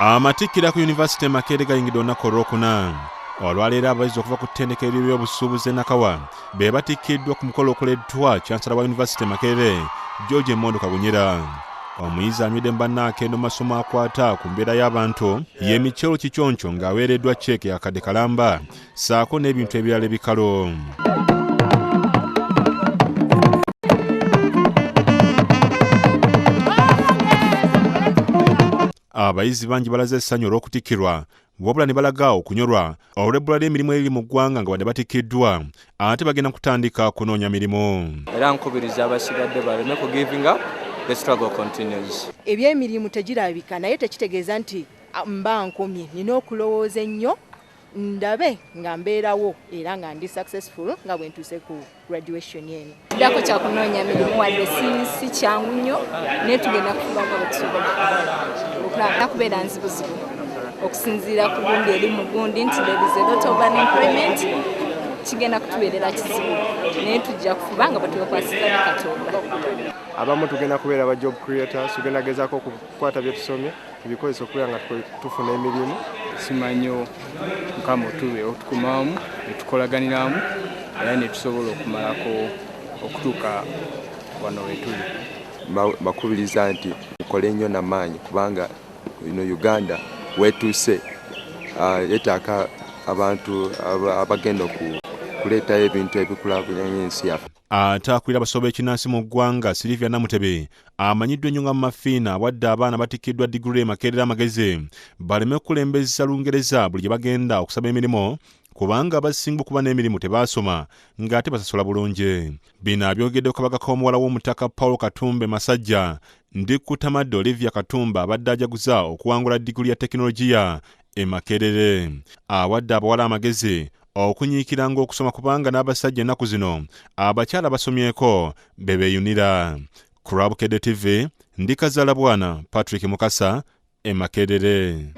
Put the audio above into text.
Amatikkira ku University Makerere gayingidde olunaku olwookuna. Olwaleero abayizi okuva ku ttendekero ly'obusuubuzi e Nakawa be batikkiddwa ku mukolo ogukoleddwa Chancellor wa University Makerere George Emmondo Kabunyera. Omuyizi anywedde mu bannaake mu masomo akwata ku mbeera y'abantu ye Michelo Kichoncho ng'aweereddwa cheeke ya kadde kalamba ssaako n'ebintu ebirala ebikalo. Abayizi bangi balaze essanyu olw'okutikkirwa wabula ne balaga okunyolwa olw'ebbula ly'emirimu eriri mu ggwanga nga badde batikkiddwa ate bagenda kutandika kunoonya mirimu. Era nkubiriza abasigadde baleme ku giving up, the struggle continues. Ebyemirimu tegirabika naye tekitegeeza nti mba nkomye, nina okulowooza ennyo ndabe nga mbeerawo era nga ndi successful nga bwe ntuuse ku graduation eno. Dako kya kunoonya mirimu wadde si kyangu nnyo naye tugenda kufuba nga bwetusobola okulaba kubeera nzibuzibu okusinziira ku gundi eri mu gundi nti there is a lot of unemployment kigenda kutubeerera kizibu naye tujja kufuba nga bwetubakwasizza Katonda. Abamu tugenda kubeera ba job creators, tugenda gezaako okukwata bye tusomye tubikozesa okubeera nga tufuna emirimu. Simanyo Mukama otuwe otukumamu netukolaganiramu era netusobola okumalako okutuuka wano wetuli. Bakubiriza nti mukole ennyo n'amaanyi kubanga Uganda wetuuse yeetaaga abantu abagenda okuleetayo ebintu ebikulaakulanya ensi yaffe. Ataakulira abasobola ekinnansi mu ggwanga Silivia Namutebe amanyiddwa ennyo nga Maama Fiina wadde abaana batikkiddwa diguli Makerere amagezi baleme kukulembeza Lungereza buli gye bagenda okusaba emirimu kubanga abasinga okuba n'emirimu tebaasoma ng'ate basasula bulungi. Bino abyogedde ku kabaka k'omuwala w'omutaka Paul Katumba Masajja ndi kutamadde Olivia Katumba abadde ajaguza okuwangula diguli ya tekinologiya e Makerere. Awadde abawala amagezi okunyiikiranga okusoma kubanga n'abasajja ennaku zino abakyala basomyeko be beeyunira. Ku Lwabukedde TV ndi Kazaala Bwana Patrick Mukasa e Makerere.